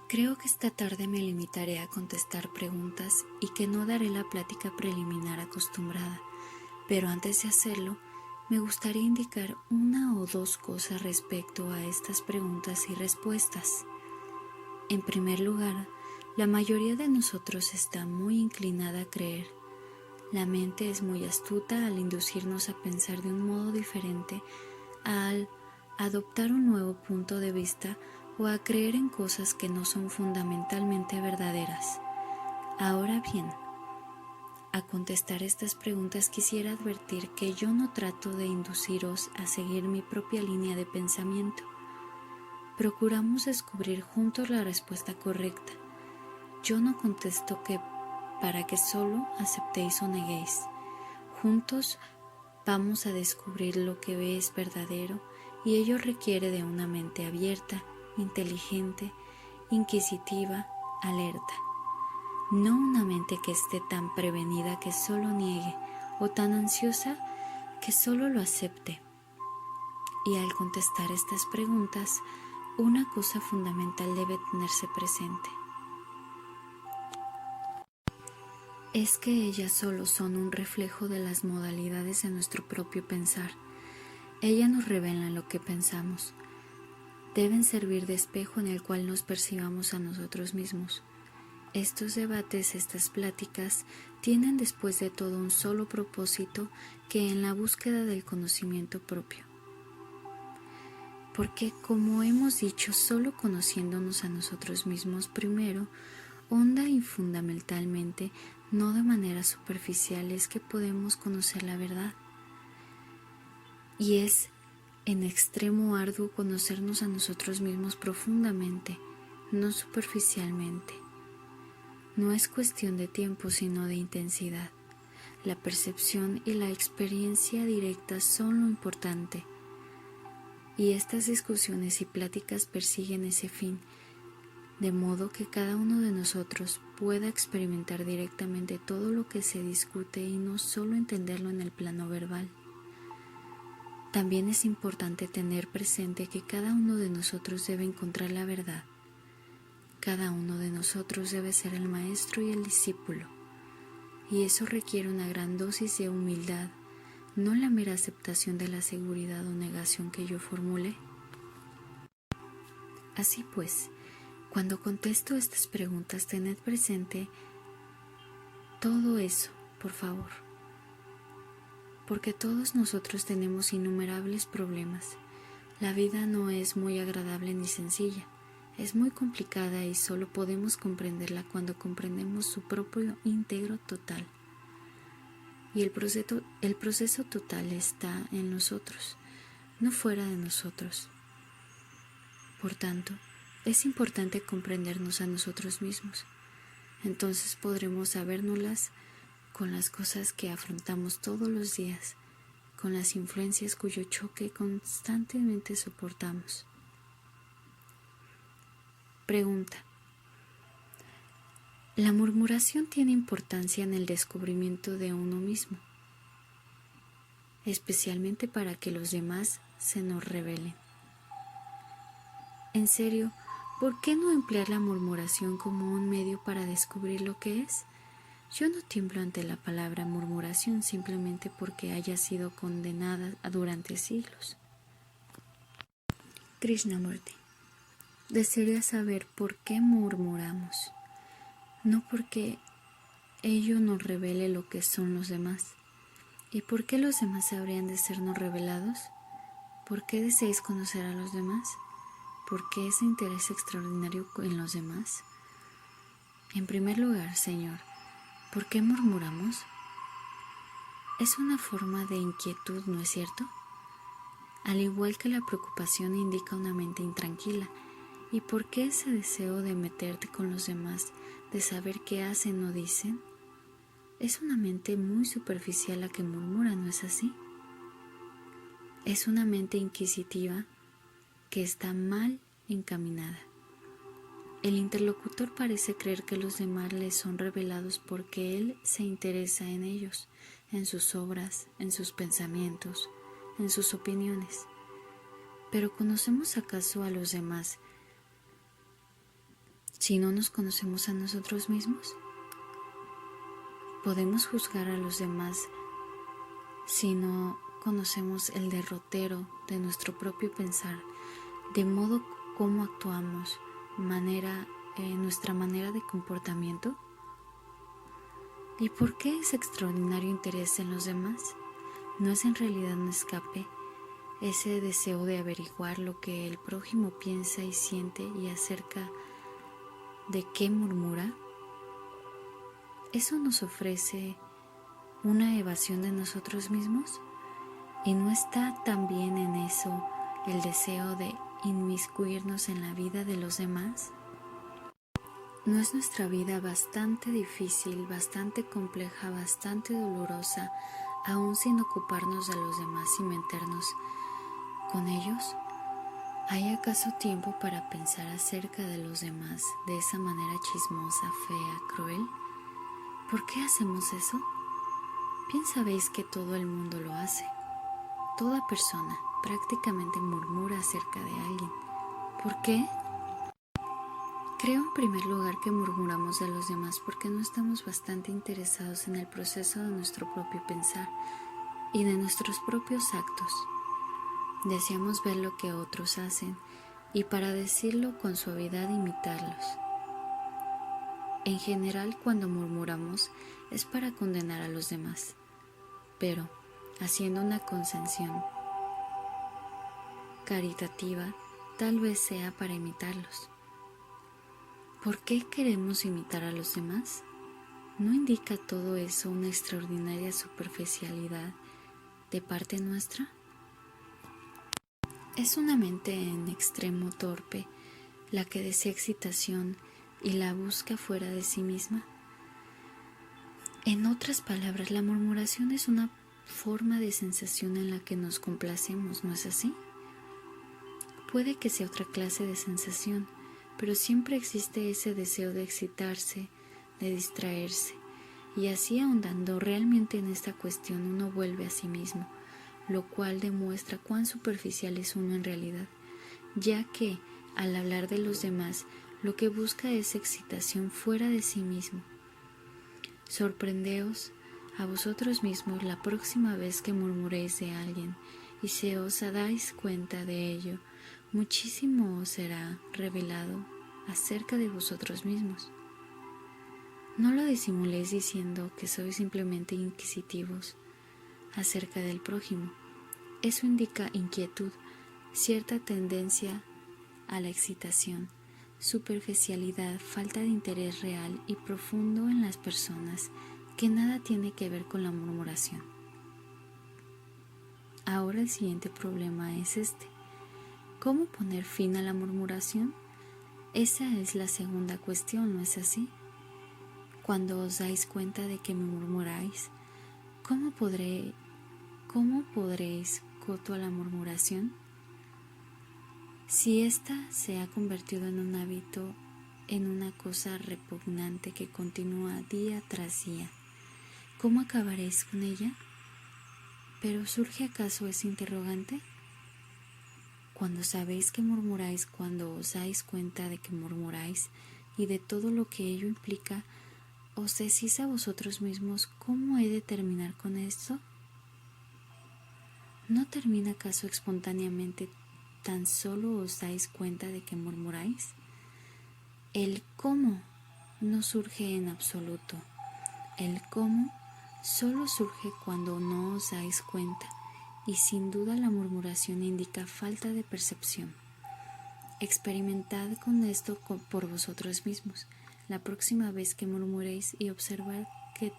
Creo que esta tarde me limitaré a contestar preguntas y que no daré la plática preliminar acostumbrada, pero antes de hacerlo, me gustaría indicar una o dos cosas respecto a estas preguntas y respuestas. En primer lugar, la mayoría de nosotros está muy inclinada a creer. La mente es muy astuta al inducirnos a pensar de un modo diferente, al adoptar un nuevo punto de vista o a creer en cosas que no son fundamentalmente verdaderas. Ahora bien, a contestar estas preguntas quisiera advertir que yo no trato de induciros a seguir mi propia línea de pensamiento. Procuramos descubrir juntos la respuesta correcta. Yo no contesto que para que solo aceptéis o neguéis. Juntos vamos a descubrir lo que es verdadero y ello requiere de una mente abierta, inteligente, inquisitiva, alerta. No una mente que esté tan prevenida que solo niegue o tan ansiosa que solo lo acepte. Y al contestar estas preguntas, una cosa fundamental debe tenerse presente. Es que ellas solo son un reflejo de las modalidades de nuestro propio pensar. Ellas nos revelan lo que pensamos. Deben servir de espejo en el cual nos percibamos a nosotros mismos. Estos debates, estas pláticas, tienen después de todo un solo propósito que en la búsqueda del conocimiento propio. Porque, como hemos dicho, solo conociéndonos a nosotros mismos primero, honda y fundamentalmente, no de manera superficial, es que podemos conocer la verdad. Y es en extremo arduo conocernos a nosotros mismos profundamente, no superficialmente. No es cuestión de tiempo, sino de intensidad. La percepción y la experiencia directa son lo importante. Y estas discusiones y pláticas persiguen ese fin, de modo que cada uno de nosotros pueda experimentar directamente todo lo que se discute y no solo entenderlo en el plano verbal. También es importante tener presente que cada uno de nosotros debe encontrar la verdad. Cada uno de nosotros debe ser el maestro y el discípulo, y eso requiere una gran dosis de humildad, no la mera aceptación de la seguridad o negación que yo formule. Así pues, cuando contesto estas preguntas, tened presente todo eso, por favor, porque todos nosotros tenemos innumerables problemas. La vida no es muy agradable ni sencilla, es muy complicada y solo podemos comprenderla cuando comprendemos su propio íntegro total. Y el proceso total está en nosotros, no fuera de nosotros. Por tanto, es importante comprendernos a nosotros mismos. Entonces podremos sabérnoslas con las cosas que afrontamos todos los días, con las influencias cuyo choque constantemente soportamos. Pregunta. ¿La murmuración tiene importancia en el descubrimiento de uno mismo, especialmente para que los demás se nos revelen? En serio, ¿por qué no emplear la murmuración como un medio para descubrir lo que es? Yo no tiemblo ante la palabra murmuración simplemente porque haya sido condenada durante siglos. Krishnamurti, desearía saber por qué murmuramos, no porque ello nos revele lo que son los demás. ¿Y por qué los demás habrían de sernos revelados? ¿Por qué deseáis conocer a los demás? ¿Por qué ese interés extraordinario en los demás? En primer lugar, Señor, ¿por qué murmuramos? Es una forma de inquietud, ¿no es cierto? Al igual que la preocupación indica una mente intranquila. ¿Y por qué ese deseo de meterte con los demás, de saber qué hacen o dicen? Es una mente muy superficial la que murmura, ¿no es así? Es una mente inquisitiva que está mal encaminada. El interlocutor parece creer que los demás le son revelados porque él se interesa en ellos, en sus obras, en sus pensamientos, en sus opiniones. Pero ¿conocemos acaso a los demás si no nos conocemos a nosotros mismos? ¿Podemos juzgar a los demás si no conocemos el derrotero de nuestro propio pensar, de modo cómo actuamos, nuestra manera de comportamiento? ¿Y por qué ese extraordinario interés en los demás? ¿No es en realidad un escape, ese deseo de averiguar lo que el prójimo piensa y siente y acerca de qué murmura? ¿Eso nos ofrece una evasión de nosotros mismos? ¿Y no está también en eso el deseo de inmiscuirnos en la vida de los demás? ¿No es nuestra vida bastante difícil, bastante compleja, bastante dolorosa, aún sin ocuparnos de los demás y meternos con ellos? ¿Hay acaso tiempo para pensar acerca de los demás de esa manera chismosa, fea, cruel? ¿Por qué hacemos eso? Bien sabéis que todo el mundo lo hace. Toda persona prácticamente murmura acerca de alguien. ¿Por qué? Creo en primer lugar que murmuramos de los demás porque no estamos bastante interesados en el proceso de nuestro propio pensar y de nuestros propios actos. Deseamos ver lo que otros hacen y, para decirlo con suavidad, imitarlos. En general, cuando murmuramos es para condenar a los demás, pero haciendo una concesión caritativa, tal vez sea para imitarlos. ¿Por qué queremos imitar a los demás? ¿No indica todo eso una extraordinaria superficialidad de parte nuestra? Es una mente en extremo torpe la que desea excitación y la busca fuera de sí misma. En otras palabras, la murmuración es una forma de sensación en la que nos complacemos, ¿no es así? Puede que sea otra clase de sensación, pero siempre existe ese deseo de excitarse, de distraerse, y así, ahondando realmente en esta cuestión, uno vuelve a sí mismo, lo cual demuestra cuán superficial es uno en realidad, ya que, al hablar de los demás, lo que busca es excitación fuera de sí mismo. Sorprendeos a vosotros mismos la próxima vez que murmuréis de alguien, y si os dais cuenta de ello, muchísimo os será revelado acerca de vosotros mismos. No lo disimuléis diciendo que sois simplemente inquisitivos acerca del prójimo. Eso indica inquietud, cierta tendencia a la excitación, superficialidad, falta de interés real y profundo en las personas, que nada tiene que ver con la murmuración. Ahora el siguiente problema es este: ¿cómo poner fin a la murmuración? Esa es la segunda cuestión, ¿no es así? Cuando os dais cuenta de que me murmuráis, ¿cómo podréis coto a la murmuración? Si ésta se ha convertido en un hábito, en una cosa repugnante que continúa día tras día, ¿cómo acabaréis con ella? ¿Pero surge acaso ese interrogante? Cuando sabéis que murmuráis, cuando os dais cuenta de que murmuráis y de todo lo que ello implica, ¿os decís a vosotros mismos cómo he de terminar con esto? ¿No termina acaso espontáneamente tan solo os dais cuenta de que murmuráis? El cómo no surge en absoluto. El cómo solo surge cuando no os dais cuenta, y sin duda la murmuración indica falta de percepción. Experimentad con esto por vosotros mismos la próxima vez que murmuréis y observad que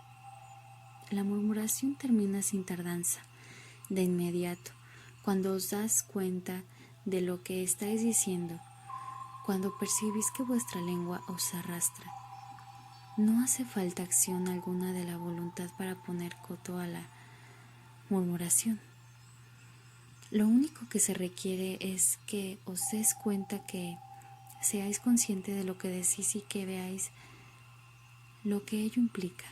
la murmuración termina sin tardanza, de inmediato, cuando os das cuenta de lo que estáis diciendo, cuando percibís que vuestra lengua os arrastra. No hace falta acción alguna de la voluntad para poner coto a la murmuración. Lo único que se requiere es que os des cuenta, que seáis consciente de lo que decís y que veáis lo que ello implica.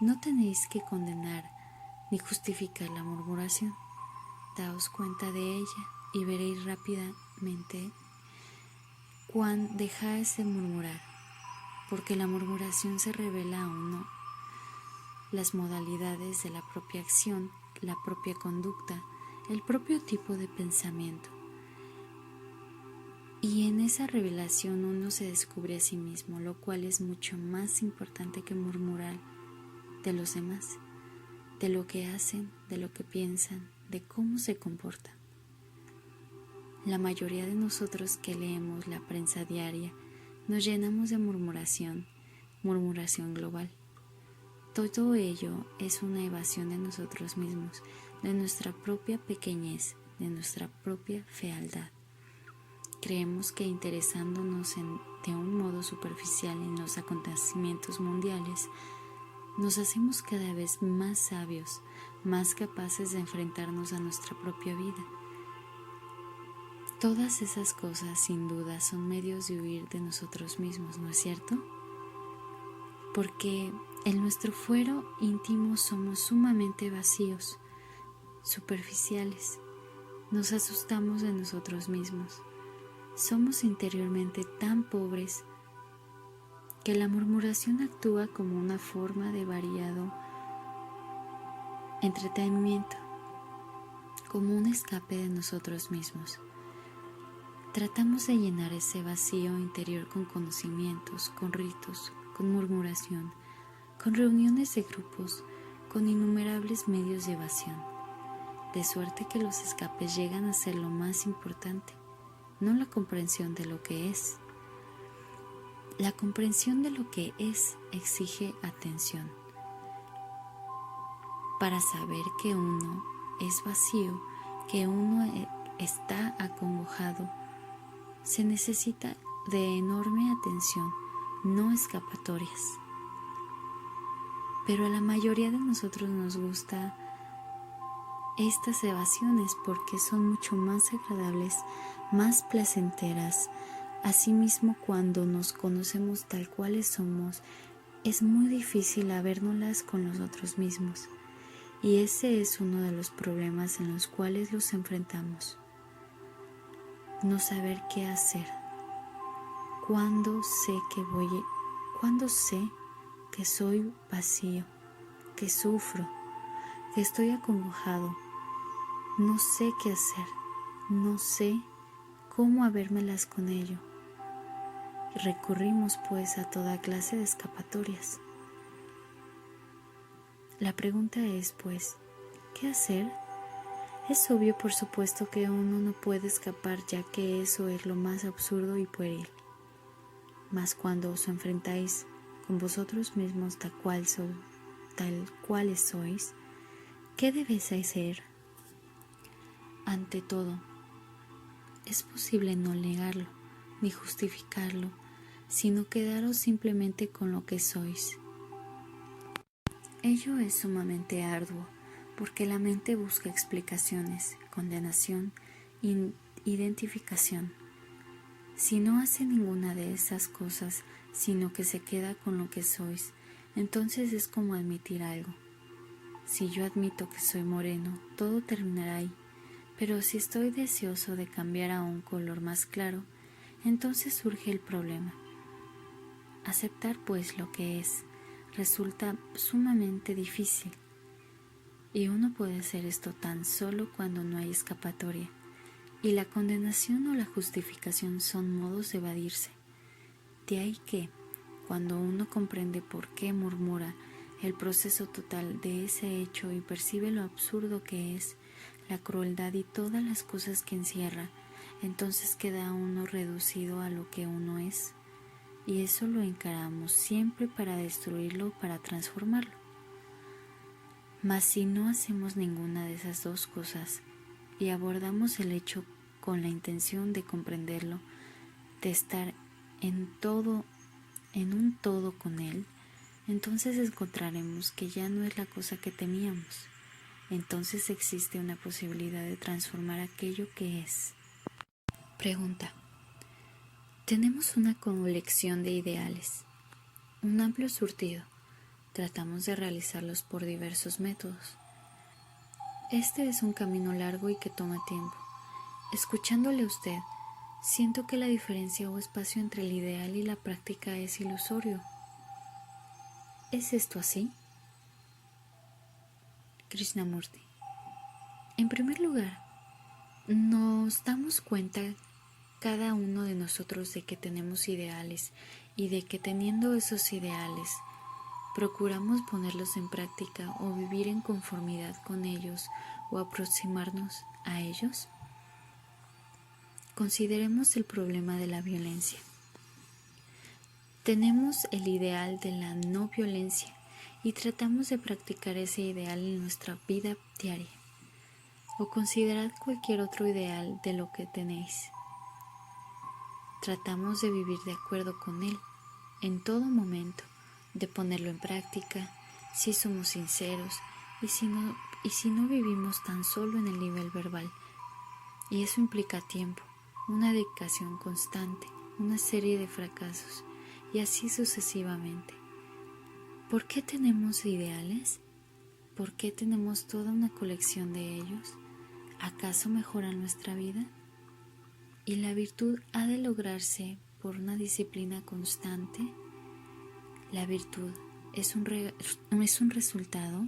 No tenéis que condenar ni justificar la murmuración. Daos cuenta de ella y veréis rápidamente dejáis de murmurar, porque la murmuración se revela a uno las modalidades de la propia acción, la propia conducta, el propio tipo de pensamiento. Y en esa revelación uno se descubre a sí mismo, lo cual es mucho más importante que murmurar de los demás, de lo que hacen, de lo que piensan, de cómo se comportan. La mayoría de nosotros que leemos la prensa diaria nos llenamos de murmuración global. Todo ello es una evasión de nosotros mismos, de nuestra propia pequeñez, de nuestra propia fealdad. Creemos que interesándonos de un modo superficial en los acontecimientos mundiales, nos hacemos cada vez más sabios, más capaces de enfrentarnos a nuestra propia vida. Todas esas cosas, sin duda, son medios de huir de nosotros mismos, ¿no es cierto? Porque en nuestro fuero íntimo somos sumamente vacíos, superficiales, nos asustamos de nosotros mismos. Somos interiormente tan pobres que la murmuración actúa como una forma de variado entretenimiento, como un escape de nosotros mismos. Tratamos de llenar ese vacío interior con conocimientos, con ritos, con murmuración, con reuniones de grupos, con innumerables medios de evasión, de suerte que los escapes llegan a ser lo más importante, no la comprensión de lo que es. La comprensión de lo que es exige atención. Para saber que uno es vacío, que uno está acongojado, se necesita de enorme atención, no escapatorias. Pero a la mayoría de nosotros nos gusta estas evasiones porque son mucho más agradables, más placenteras. Asimismo, cuando nos conocemos tal cuales somos, es muy difícil habérnoslas con nosotros mismos. Y ese es uno de los problemas en los cuales los enfrentamos. No saber qué hacer. Cuando sé que soy vacío, que sufro, que estoy acongojado, no sé qué hacer, no sé cómo habérmelas con ello. Recurrimos pues a toda clase de escapatorias. La pregunta es pues, ¿qué hacer? Es obvio por supuesto que uno no puede escapar, ya que eso es lo más absurdo y pueril. Mas cuando os enfrentáis con vosotros mismos tal cuales sois, ¿qué debéis hacer? Ante todo, es posible no negarlo, ni justificarlo, sino quedaros simplemente con lo que sois. Ello es sumamente arduo, porque la mente busca explicaciones, condenación, identificación. Si no hace ninguna de esas cosas, sino que se queda con lo que sois, entonces es como admitir algo. Si yo admito que soy moreno, todo terminará ahí. Pero si estoy deseoso de cambiar a un color más claro, entonces surge el problema. Aceptar pues lo que es resulta sumamente difícil, y uno puede hacer esto tan solo cuando no hay escapatoria, y la condenación o la justificación son modos de evadirse. De ahí que, cuando uno comprende por qué murmura el proceso total de ese hecho y percibe lo absurdo que es, la crueldad y todas las cosas que encierra, entonces queda uno reducido a lo que uno es, y eso lo encaramos siempre para destruirlo o para transformarlo. Mas si no hacemos ninguna de esas dos cosas y abordamos el hecho con la intención de comprenderlo, de estar en un todo con él, entonces encontraremos que ya no es la cosa que temíamos. Entonces existe una posibilidad de transformar aquello que es. Pregunta. Tenemos una colección de ideales, un amplio surtido. Tratamos de realizarlos por diversos métodos. Este es un camino largo y que toma tiempo. Escuchándole a usted, siento que la diferencia o espacio entre el ideal y la práctica es ilusorio. ¿Es esto así? Krishnamurti. En primer lugar, nos damos cuenta cada uno de nosotros de que tenemos ideales y de que teniendo esos ideales procuramos ponerlos en práctica o vivir en conformidad con ellos o aproximarnos a ellos. Consideremos el problema de la violencia. Tenemos el ideal de la no violencia y tratamos de practicar ese ideal en nuestra vida diaria. O considerad cualquier otro ideal de lo que tenéis. Tratamos de vivir de acuerdo con él en todo momento, de ponerlo en práctica, si somos sinceros y si no vivimos tan solo en el nivel verbal. Y eso implica tiempo, una dedicación constante, una serie de fracasos y así sucesivamente. ¿Por qué tenemos ideales? ¿Por qué tenemos toda una colección de ellos? ¿Acaso mejoran nuestra vida? ¿Y la virtud ha de lograrse por una disciplina constante? ¿La virtud es un resultado?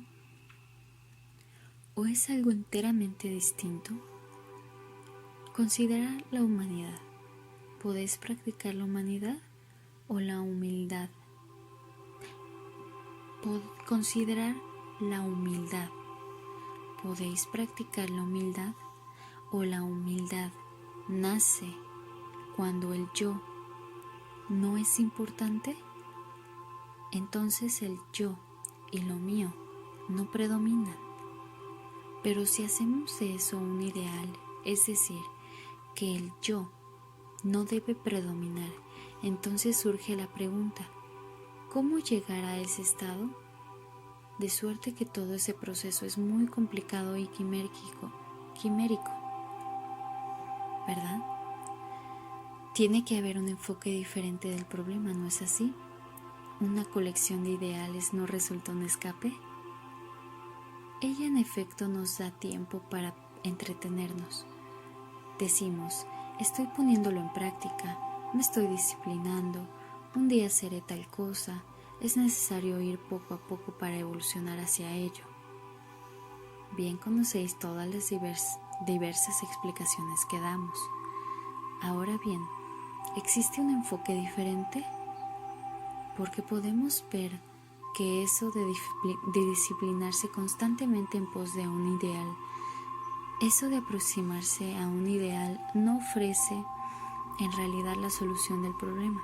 ¿O es algo enteramente distinto? Considerar la humanidad. ¿Podéis practicar la humanidad o la humildad? Considerar la humildad. ¿Podéis practicar la humildad o la humildad nace cuando el yo no es importante? Entonces el yo y lo mío no predominan. Pero si hacemos de eso un ideal, es decir, que el yo no debe predominar, entonces surge la pregunta, ¿cómo llegar a ese estado? De suerte que todo ese proceso es muy complicado y quimérico, ¿verdad? Tiene que haber un enfoque diferente del problema, ¿no es así? ¿Una colección de ideales no resulta un escape? Ella en efecto nos da tiempo para entretenernos. Decimos, estoy poniéndolo en práctica, me estoy disciplinando, un día seré tal cosa, es necesario ir poco a poco para evolucionar hacia ello. Bien conocéis todas las diversas explicaciones que damos. Ahora bien, ¿existe un enfoque diferente? Porque podemos ver que eso de disciplinarse constantemente en pos de un ideal, eso de aproximarse a un ideal no ofrece en realidad la solución del problema.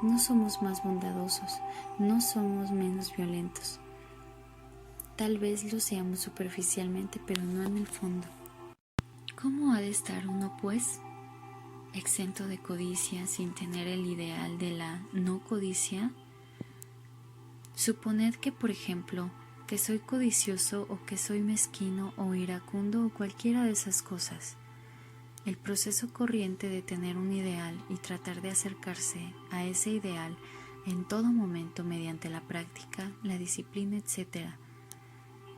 No somos más bondadosos, no somos menos violentos. Tal vez lo seamos superficialmente, pero no en el fondo. ¿Cómo ha de estar uno, pues, exento de codicia sin tener el ideal de la no codicia? Suponed que, por ejemplo, que soy codicioso o que soy mezquino o iracundo o cualquiera de esas cosas. El proceso corriente de tener un ideal y tratar de acercarse a ese ideal en todo momento mediante la práctica, la disciplina, etc.,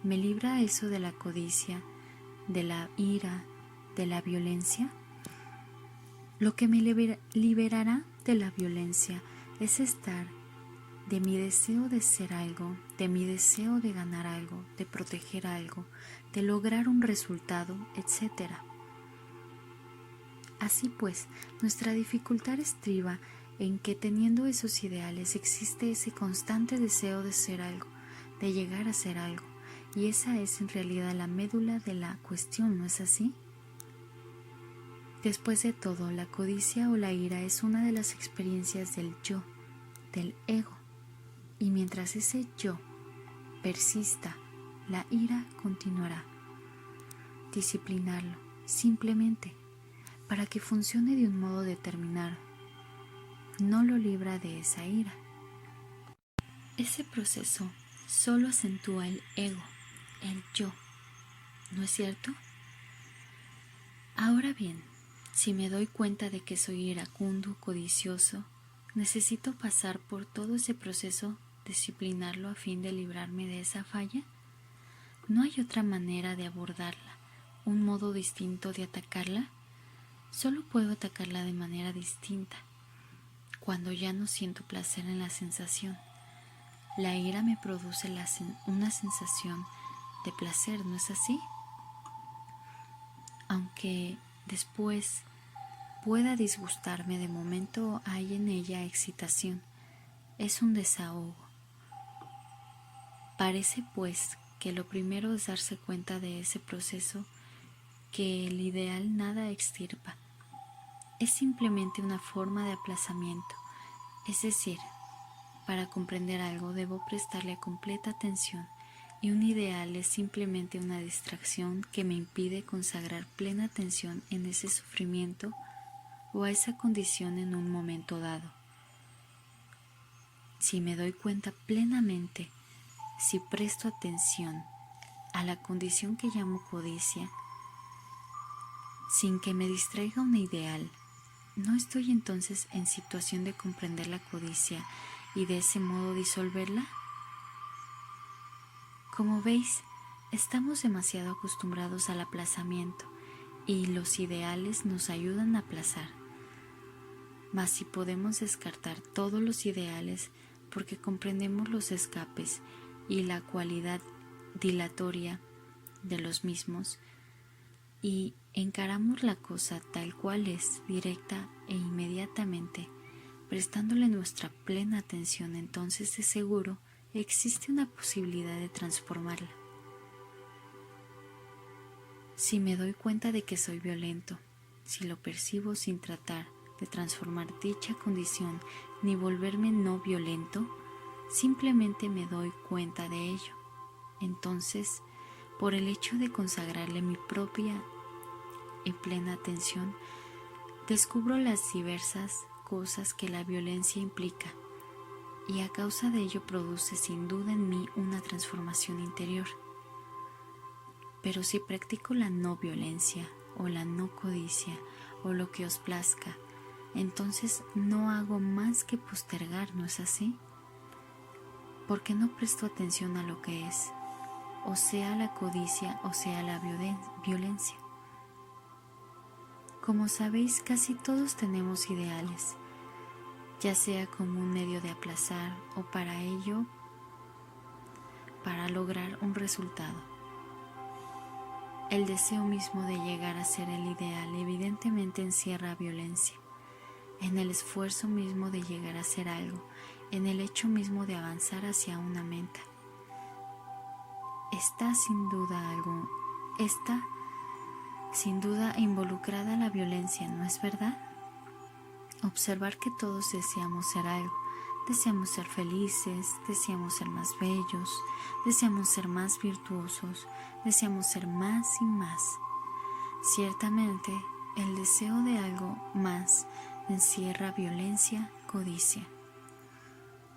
¿me libra eso de la codicia, de la ira, de la violencia? Lo que me liberará de la violencia es estar de mi deseo de ser algo, de mi deseo de ganar algo, de proteger algo, de lograr un resultado, etc. Así pues, nuestra dificultad estriba en que teniendo esos ideales existe ese constante deseo de ser algo, de llegar a ser algo, y esa es en realidad la médula de la cuestión, ¿no es así? Después de todo, la codicia o la ira es una de las experiencias del yo, del ego, y mientras ese yo persista, la ira continuará. Disciplinarlo, simplemente, para que funcione de un modo determinado, no lo libra de esa ira. Ese proceso solo acentúa el ego, el yo, ¿no es cierto? Ahora bien, si me doy cuenta de que soy iracundo, codicioso, ¿necesito pasar por todo ese proceso, disciplinarlo a fin de librarme de esa falla? ¿No hay otra manera de abordarla, un modo distinto de atacarla? Solo puedo atacarla de manera distinta, cuando ya no siento placer en la sensación. La ira me produce una sensación de placer, ¿no es así? Aunque después pueda disgustarme, de momento hay en ella excitación. Es un desahogo. Parece pues que lo primero es darse cuenta de ese proceso, que el ideal nada extirpa. Es simplemente una forma de aplazamiento. Es decir, para comprender algo debo prestarle completa atención, y un ideal es simplemente una distracción que me impide consagrar plena atención en ese sufrimiento o a esa condición en un momento dado. Si me doy cuenta plenamente, si presto atención a la condición que llamo codicia, sin que me distraiga un ideal, ¿no estoy entonces en situación de comprender la codicia y de ese modo disolverla? Como veis, estamos demasiado acostumbrados al aplazamiento y los ideales nos ayudan a aplazar. Mas si podemos descartar todos los ideales porque comprendemos los escapes y la cualidad dilatoria de los mismos y encaramos la cosa tal cual es, directa e inmediatamente, prestándole nuestra plena atención, entonces de seguro existe una posibilidad de transformarla. Si me doy cuenta de que soy violento, si lo percibo sin tratar de transformar dicha condición ni volverme no violento, simplemente me doy cuenta de ello. Entonces, por el hecho de consagrarle mi propia y plena atención, descubro las diversas cosas que la violencia implica, y a causa de ello produce sin duda en mí una transformación interior. Pero si practico la no violencia o la no codicia o lo que os plazca, entonces no hago más que postergar, ¿no es así? Porque no presto atención a lo que es, o sea la codicia o sea la violencia. Como sabéis, casi todos tenemos ideales, ya sea como un medio de aplazar o para ello, para lograr un resultado. El deseo mismo de llegar a ser el ideal evidentemente encierra violencia, en el esfuerzo mismo de llegar a ser algo, en el hecho mismo de avanzar hacia una meta. Está sin duda involucrada la violencia, ¿no es verdad? Observar que todos deseamos ser algo, deseamos ser felices, deseamos ser más bellos, deseamos ser más virtuosos, deseamos ser más y más. Ciertamente, el deseo de algo más encierra violencia, codicia.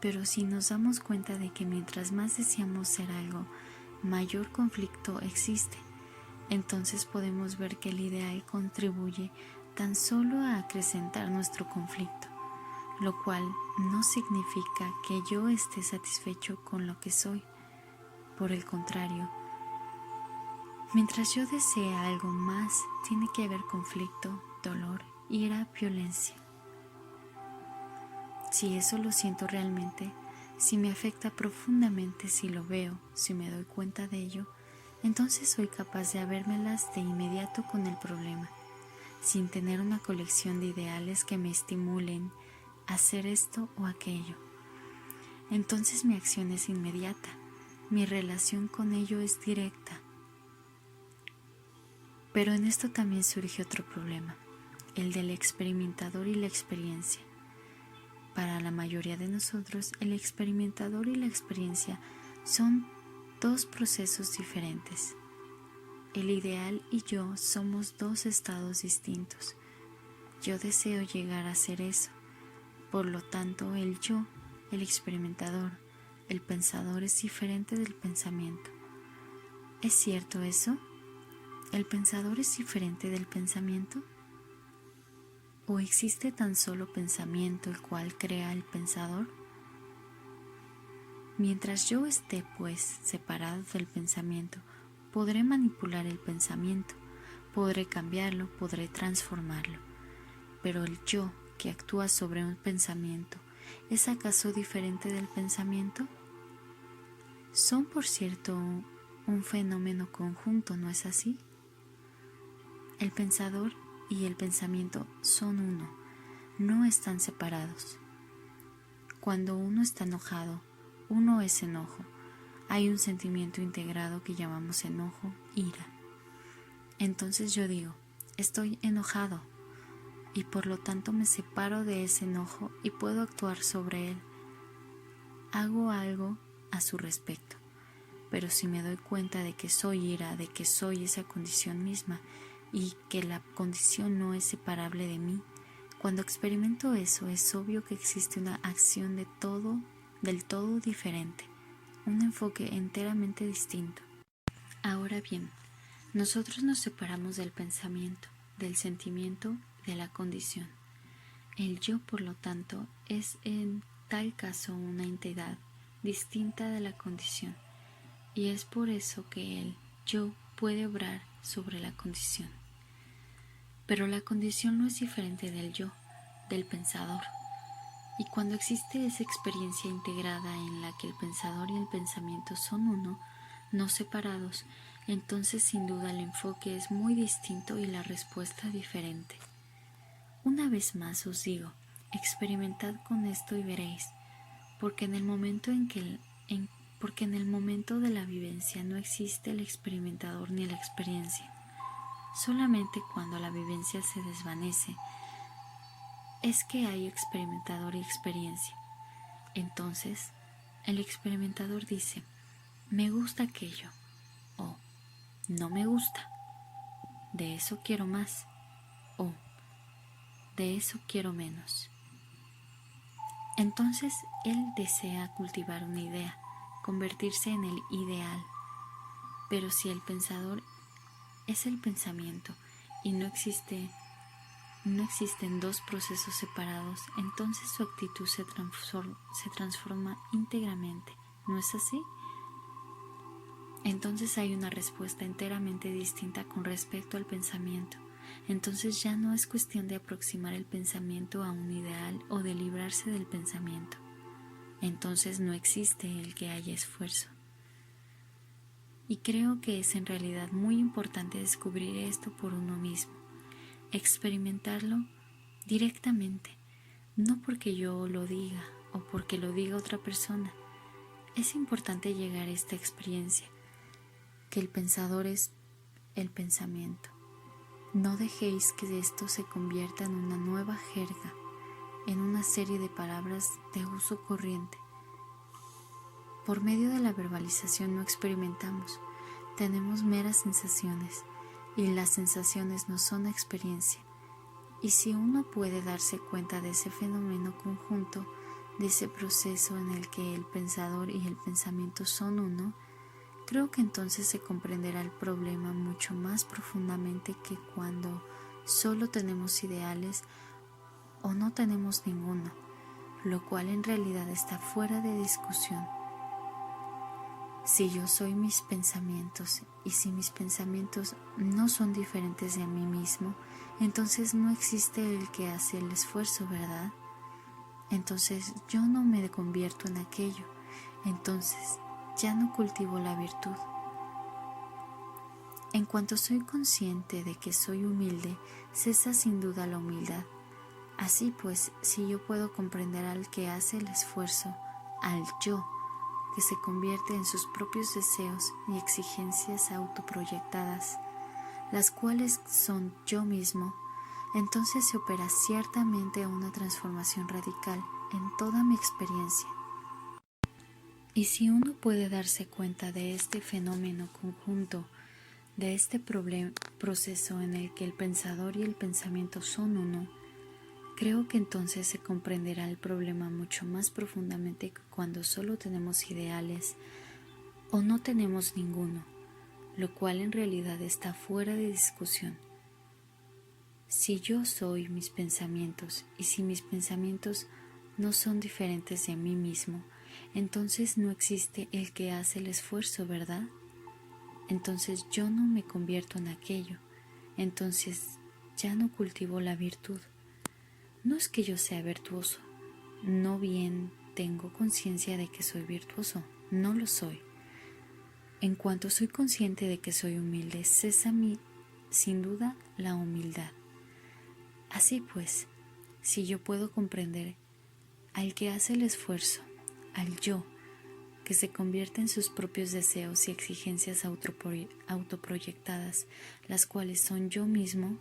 Pero si nos damos cuenta de que mientras más deseamos ser algo, mayor conflicto existe, entonces podemos ver que el ideal contribuye tan solo a acrecentar nuestro conflicto, lo cual no significa que yo esté satisfecho con lo que soy. Por el contrario, mientras yo desee algo más, tiene que haber conflicto, dolor, ira, violencia. Si eso lo siento realmente, si me afecta profundamente, si lo veo, si me doy cuenta de ello, entonces soy capaz de habérmelas de inmediato con el problema, sin tener una colección de ideales que me estimulen a hacer esto o aquello. Entonces mi acción es inmediata, mi relación con ello es directa. Pero en esto también surge otro problema, el del experimentador y la experiencia. Para la mayoría de nosotros, el experimentador y la experiencia son dos procesos diferentes. El ideal y yo somos dos estados distintos. Yo deseo llegar a ser eso. Por lo tanto, el yo, el experimentador, el pensador es diferente del pensamiento. ¿Es cierto eso? ¿El pensador es diferente del pensamiento? ¿O existe tan solo pensamiento el cual crea el pensador? Mientras yo esté, pues, separado del pensamiento, podré manipular el pensamiento, podré cambiarlo, podré transformarlo. pero el yo que actúa sobre un pensamiento, ¿es acaso diferente del pensamiento? Son, por cierto, un fenómeno conjunto, ¿no es así? El pensador y el pensamiento son uno, no están separados. Cuando uno está enojado, uno es enojo. Hay un sentimiento integrado que llamamos enojo, ira. Entonces yo digo, estoy enojado y por lo tanto me separo de ese enojo y puedo actuar sobre él. Hago algo a su respecto. Pero si me doy cuenta de que soy ira, de que soy esa condición misma y que la condición no es separable de mí, cuando experimento eso es obvio que existe una acción del todo diferente, un enfoque enteramente distinto. Ahora bien, nosotros nos separamos del pensamiento, del sentimiento, de la condición. El yo, por lo tanto, es en tal caso una entidad distinta de la condición, y es por eso que el yo puede obrar sobre la condición. Pero la condición no es diferente del yo, del pensador. Y cuando existe esa experiencia integrada en la que el pensador y el pensamiento son uno, no separados, entonces sin duda el enfoque es muy distinto y la respuesta diferente. Una vez más os digo, experimentad con esto y veréis, porque en el momento de la vivencia no existe el experimentador ni la experiencia. Solamente cuando la vivencia se desvanece es que hay experimentador y experiencia. Entonces, el experimentador dice, me gusta aquello, o no me gusta, de eso quiero más, o de eso quiero menos. Entonces, él desea cultivar una idea, convertirse en el ideal. Pero si el pensador es el pensamiento y no existen dos procesos separados, entonces su actitud se transforma íntegramente, ¿no es así? Entonces hay una respuesta enteramente distinta con respecto al pensamiento. Entonces ya no es cuestión de aproximar el pensamiento a un ideal o de librarse del pensamiento. Entonces no existe el que haya esfuerzo. Y creo que es en realidad muy importante descubrir esto por uno mismo, experimentarlo directamente, no porque yo lo diga o porque lo diga otra persona. Es importante llegar a esta experiencia, que el pensador es el pensamiento. No dejéis que esto se convierta en una nueva jerga, en una serie de palabras de uso corriente. Por medio de la verbalización no experimentamos, tenemos meras sensaciones, y las sensaciones no son experiencia. Y si uno puede darse cuenta de ese fenómeno conjunto, de ese proceso en el que el pensador y el pensamiento son uno, creo que entonces se comprenderá el problema mucho más profundamente que cuando solo tenemos ideales o no tenemos ninguno, lo cual en realidad está fuera de discusión. Si yo soy mis pensamientos y si mis pensamientos no son diferentes de mí mismo, entonces no existe el que hace el esfuerzo, ¿verdad? Entonces yo no me convierto en aquello, entonces ya no cultivo la virtud. En cuanto soy consciente de que soy humilde, cesa sin duda la humildad. Así pues, si yo puedo comprender al que hace el esfuerzo, al yo, que se convierte en sus propios deseos y exigencias autoproyectadas, las cuales son yo mismo, entonces se opera ciertamente una transformación radical en toda mi experiencia. Y si uno puede darse cuenta de este fenómeno conjunto, de este proceso en el que el pensador y el pensamiento son uno, creo que entonces se comprenderá el problema mucho más profundamente que cuando solo tenemos ideales o no tenemos ninguno, lo cual en realidad está fuera de discusión. Si yo soy mis pensamientos y si mis pensamientos no son diferentes de mí mismo, entonces no existe el que hace el esfuerzo, ¿verdad? Entonces yo no me convierto en aquello, entonces ya no cultivo la virtud. No es que yo sea virtuoso, no bien tengo conciencia de que soy virtuoso, no lo soy. En cuanto soy consciente de que soy humilde, cesa sin duda la humildad. Así pues, si yo puedo comprender al que hace el esfuerzo, al yo, que se convierte en sus propios deseos y exigencias autoproyectadas, las cuales son yo mismo,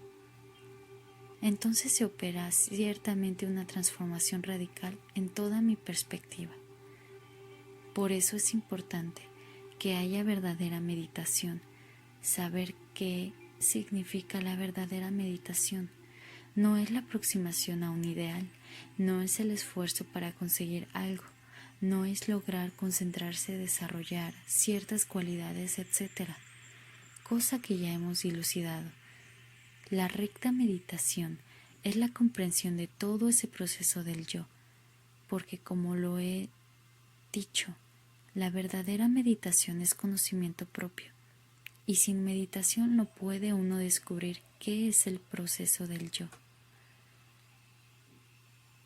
entonces se opera ciertamente una transformación radical en toda mi perspectiva. Por eso es importante que haya verdadera meditación, saber qué significa la verdadera meditación. No es la aproximación a un ideal, no es el esfuerzo para conseguir algo, no es lograr concentrarse, desarrollar ciertas cualidades, etc., cosa que ya hemos dilucidado. La recta meditación es la comprensión de todo ese proceso del yo, porque como lo he dicho, la verdadera meditación es conocimiento propio, y sin meditación no puede uno descubrir qué es el proceso del yo.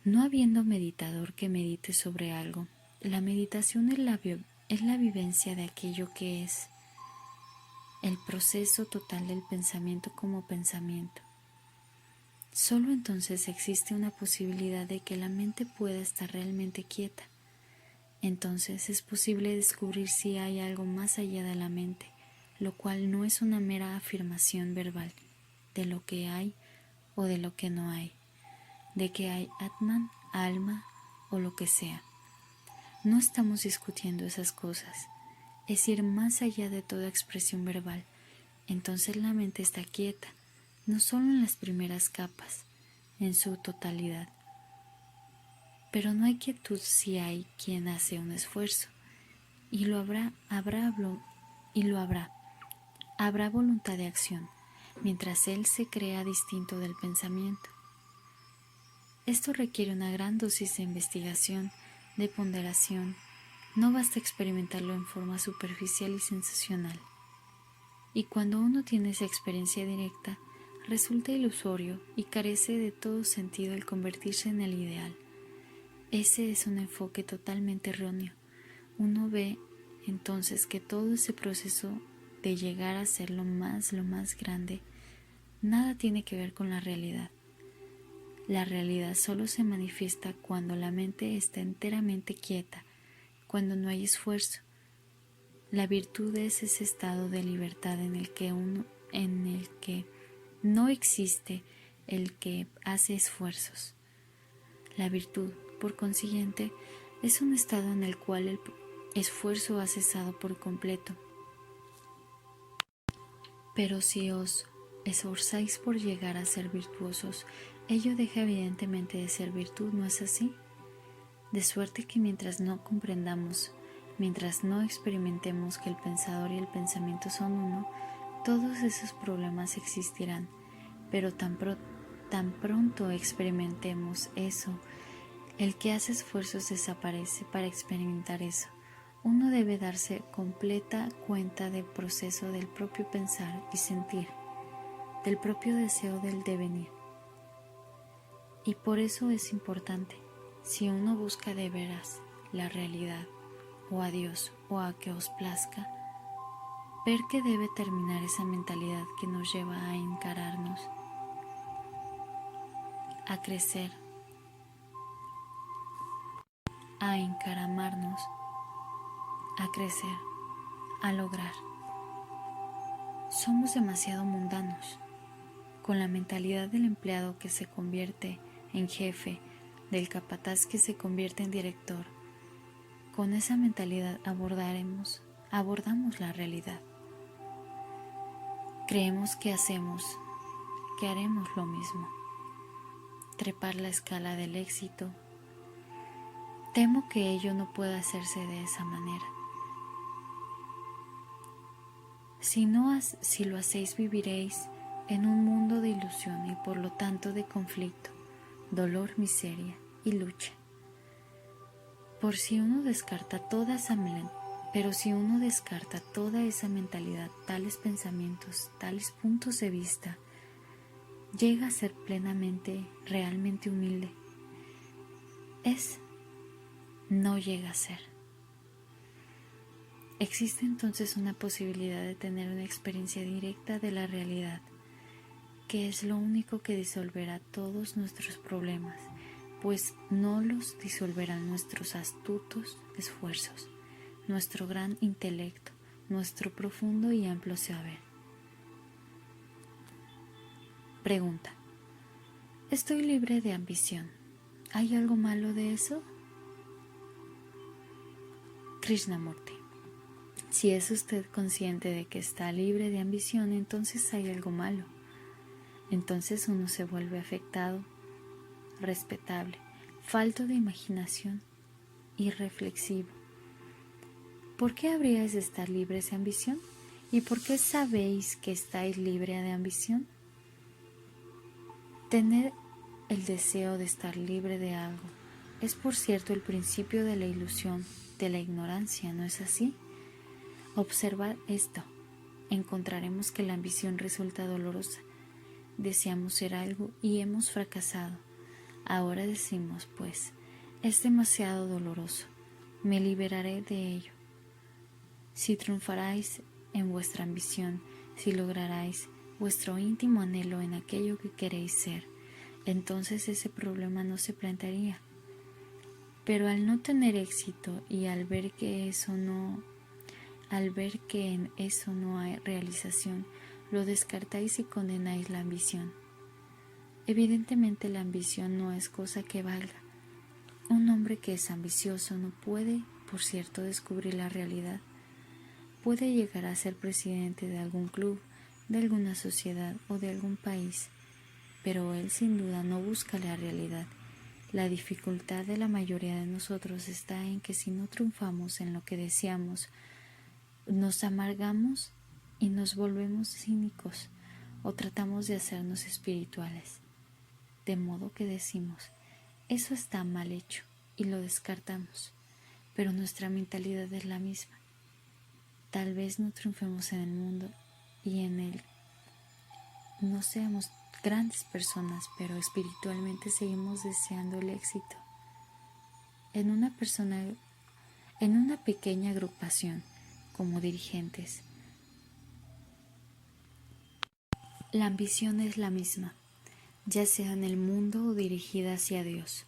No habiendo meditador que medite sobre algo, la meditación es la vivencia de aquello que es, el proceso total del pensamiento como pensamiento. Solo entonces existe una posibilidad de que la mente pueda estar realmente quieta. Entonces es posible descubrir si hay algo más allá de la mente, lo cual no es una mera afirmación verbal de lo que hay o de lo que no hay, de que hay Atman, alma o lo que sea. No estamos discutiendo esas cosas, es ir más allá de toda expresión verbal. Entonces la mente está quieta, no solo en las primeras capas, en su totalidad. Pero no hay quietud si hay quien hace un esfuerzo, y lo habrá. Habrá voluntad de acción, mientras él se crea distinto del pensamiento. Esto requiere una gran dosis de investigación, de ponderación. No basta experimentarlo en forma superficial y sensacional. Y cuando uno tiene esa experiencia directa, resulta ilusorio y carece de todo sentido el convertirse en el ideal. Ese es un enfoque totalmente erróneo. Uno ve entonces que todo ese proceso de llegar a ser lo más grande, nada tiene que ver con la realidad. La realidad solo se manifiesta cuando la mente está enteramente quieta, cuando no hay esfuerzo. La virtud es ese estado de libertad en el que no existe el que hace esfuerzos. La virtud, por consiguiente, es un estado en el cual el esfuerzo ha cesado por completo. Pero si os esforzáis por llegar a ser virtuosos, ello deja evidentemente de ser virtud, ¿no es así? De suerte que mientras no comprendamos, mientras no experimentemos que el pensador y el pensamiento son uno, todos esos problemas existirán, pero tan pronto experimentemos eso, el que hace esfuerzos desaparece para experimentar eso. Uno debe darse completa cuenta del proceso del propio pensar y sentir, del propio deseo del devenir. Y por eso es importante, si uno busca de veras la realidad, o a Dios, o a que os plazca, ver que debe terminar esa mentalidad que nos lleva a encararnos, a crecer, a encaramarnos, a crecer, a lograr. Somos demasiado mundanos, con la mentalidad del empleado que se convierte en jefe, del capataz que se convierte en director. Con esa mentalidad abordamos la realidad. Creemos que haremos lo mismo, trepar la escala del éxito. Temo que ello no pueda hacerse de esa manera. Si lo hacéis, viviréis en un mundo de ilusión y por lo tanto de conflicto, dolor, miseria y lucha. Pero si uno descarta toda esa mentalidad, tales pensamientos, tales puntos de vista, llega a ser plenamente, realmente humilde. No llega a ser. Existe entonces una posibilidad de tener una experiencia directa de la realidad, que es lo único que disolverá todos nuestros problemas, pues no los disolverán nuestros astutos esfuerzos, nuestro gran intelecto, nuestro profundo y amplio saber. Pregunta: ¿estoy libre de ambición? ¿Hay algo malo de eso? Krishnamurti: si es usted consciente de que está libre de ambición, entonces hay algo malo. Entonces uno se vuelve afectado, respetable, falto de imaginación, irreflexivo. ¿Por qué habríais de estar libres de ambición? ¿Y por qué sabéis que estáis libre de ambición? Tener el deseo de estar libre de algo es, por cierto, el principio de la ilusión, de la ignorancia, ¿no es así? Observad esto. Encontraremos que la ambición resulta dolorosa. Deseamos ser algo y hemos fracasado. Ahora decimos, pues, es demasiado doloroso. Me liberaré de ello. Si triunfaráis en vuestra ambición, si lograráis vuestro íntimo anhelo en aquello que queréis ser, entonces ese problema no se plantearía. Pero al no tener éxito y al ver que en eso no hay realización, lo descartáis y condenáis la ambición. Evidentemente la ambición no es cosa que valga. Un hombre que es ambicioso no puede, por cierto, descubrir la realidad. Puede llegar a ser presidente de algún club, de alguna sociedad o de algún país, pero él sin duda no busca la realidad. La dificultad de la mayoría de nosotros está en que si no triunfamos en lo que deseamos, nos amargamos y nos volvemos cínicos o tratamos de hacernos espirituales. De modo que decimos, eso está mal hecho y lo descartamos, pero nuestra mentalidad es la misma. Tal vez no triunfemos en el mundo y en él no seamos grandes personas, pero espiritualmente seguimos deseando el éxito. En una pequeña agrupación, como dirigentes, la ambición es la misma, ya sea en el mundo o dirigida hacia Dios.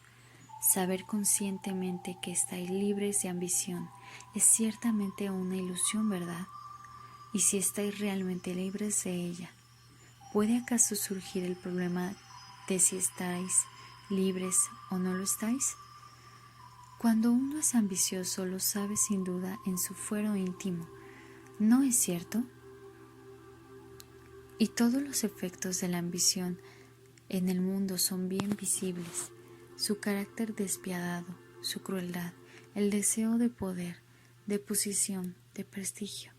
Saber conscientemente que estáis libres de ambición es ciertamente una ilusión, ¿verdad? Y si estáis realmente libres de ella, ¿puede acaso surgir el problema de si estáis libres o no lo estáis? Cuando uno es ambicioso lo sabe sin duda en su fuero íntimo, ¿no es cierto? Y todos los efectos de la ambición en el mundo son bien visibles: su carácter despiadado, su crueldad, el deseo de poder, de posición, de prestigio.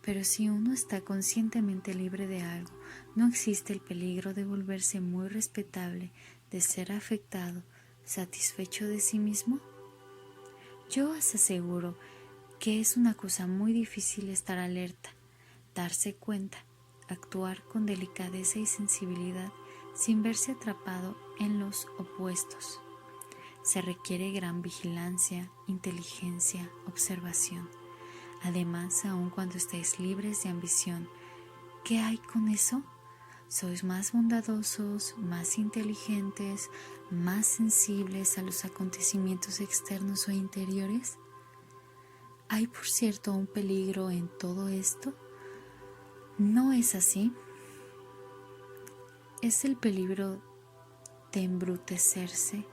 Pero si uno está conscientemente libre de algo, no existe el peligro de volverse muy respetable, de ser afectado, satisfecho de sí mismo. Yo os aseguro que es una cosa muy difícil estar alerta, darse cuenta, actuar con delicadeza y sensibilidad sin verse atrapado en los opuestos. Se requiere gran vigilancia, inteligencia, observación. Además, aun cuando estéis libres de ambición, ¿qué hay con eso? ¿Sois más bondadosos, más inteligentes, más sensibles a los acontecimientos externos o interiores? ¿Hay, por cierto, un peligro en todo esto? ¿No es así? Es el peligro de embrutecerse,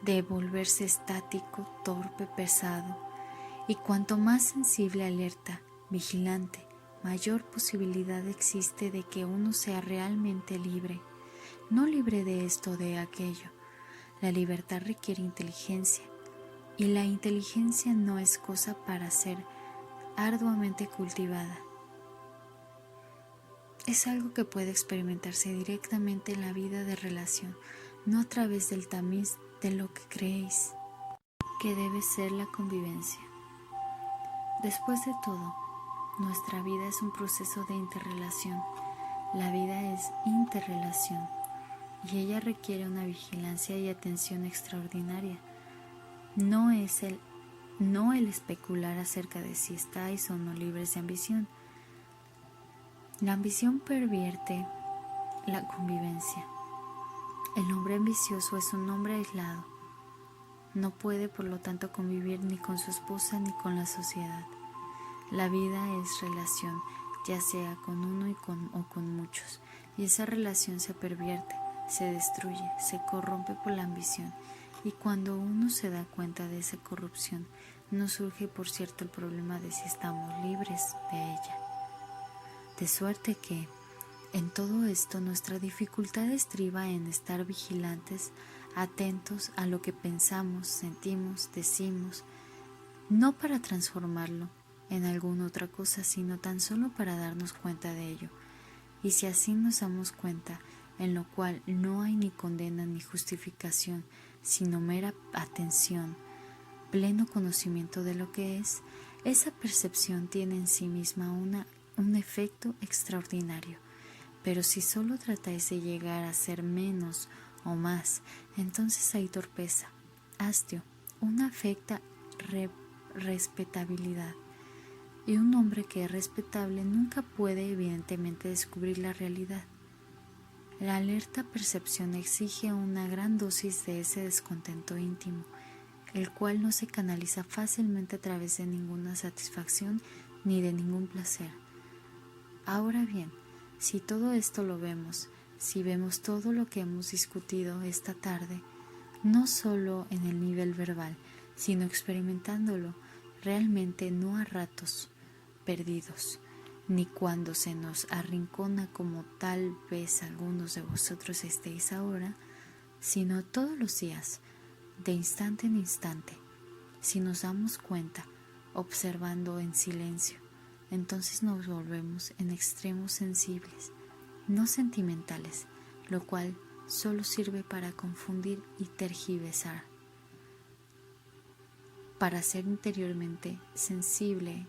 de volverse estático, torpe, pesado, y cuanto más sensible, alerta, vigilante, mayor posibilidad existe de que uno sea realmente libre, no libre de esto o de aquello. La libertad requiere inteligencia, y la inteligencia no es cosa para ser arduamente cultivada. Es algo que puede experimentarse directamente en la vida de relación, no a través del tamiz de lo que creéis que debe ser la convivencia. Después de todo, nuestra vida es un proceso de interrelación. La vida es interrelación y ella requiere una vigilancia y atención extraordinaria. No el especular acerca de si estáis o no libres de ambición. La ambición pervierte la convivencia. El hombre ambicioso es un hombre aislado. No puede, por lo tanto, convivir ni con su esposa ni con la sociedad. La vida es relación, ya sea con uno o con muchos, y esa relación se pervierte, se destruye, se corrompe por la ambición, y cuando uno se da cuenta de esa corrupción, no surge, por cierto, el problema de si estamos libres de ella. De suerte que, en todo esto, nuestra dificultad estriba en estar vigilantes, atentos a lo que pensamos, sentimos, decimos, no para transformarlo en alguna otra cosa, sino tan solo para darnos cuenta de ello. Y si así nos damos cuenta, en lo cual no hay ni condena ni justificación, sino mera atención, pleno conocimiento de lo que es, esa percepción tiene en sí misma un efecto extraordinario. Pero si solo tratáis de llegar a ser menos o más, entonces hay torpeza, hastio, una afecta respetabilidad. Y un hombre que es respetable nunca puede evidentemente descubrir la realidad. La alerta percepción exige una gran dosis de ese descontento íntimo, el cual no se canaliza fácilmente a través de ninguna satisfacción ni de ningún placer. Ahora bien, si todo esto lo vemos, si vemos todo lo que hemos discutido esta tarde, no solo en el nivel verbal, sino experimentándolo realmente, no a ratos perdidos, ni cuando se nos arrincona como tal vez algunos de vosotros estéis ahora, sino todos los días, de instante en instante, si nos damos cuenta, observando en silencio, entonces nos volvemos en extremos sensibles, no sentimentales, lo cual solo sirve para confundir y tergiversar. Para ser interiormente sensible,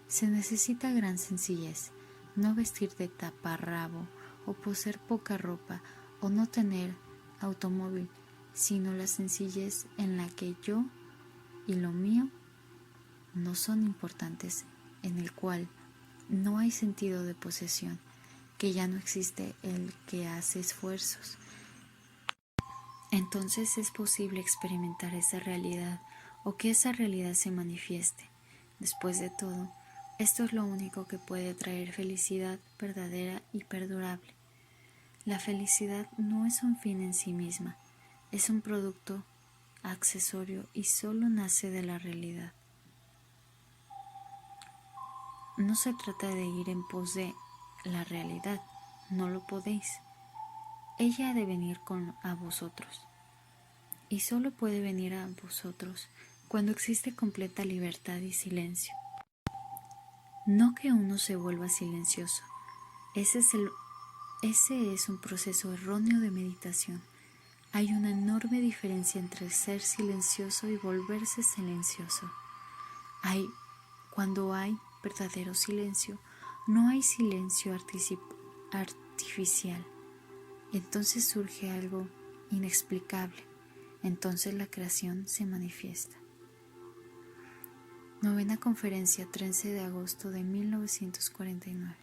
se necesita gran sencillez, no vestir de taparrabo o poseer poca ropa o no tener automóvil, sino la sencillez en la que yo y lo mío no son importantes, en el cual no hay sentido de posesión, que ya no existe el que hace esfuerzos. Entonces es posible experimentar esa realidad o que esa realidad se manifieste. Después de todo, esto es lo único que puede traer felicidad verdadera y perdurable. La felicidad no es un fin en sí misma, es un producto accesorio y solo nace de la realidad. No se trata de ir en pos de la realidad, no lo podéis. Ella ha de venir a vosotros, y solo puede venir a vosotros cuando existe completa libertad y silencio. No que uno se vuelva silencioso, ese es un proceso erróneo de meditación. Hay una enorme diferencia entre ser silencioso y volverse silencioso. Cuando hay verdadero silencio, no hay silencio artificial. Entonces surge algo inexplicable. Entonces la creación se manifiesta. 9ª conferencia, 13 de agosto de 1949.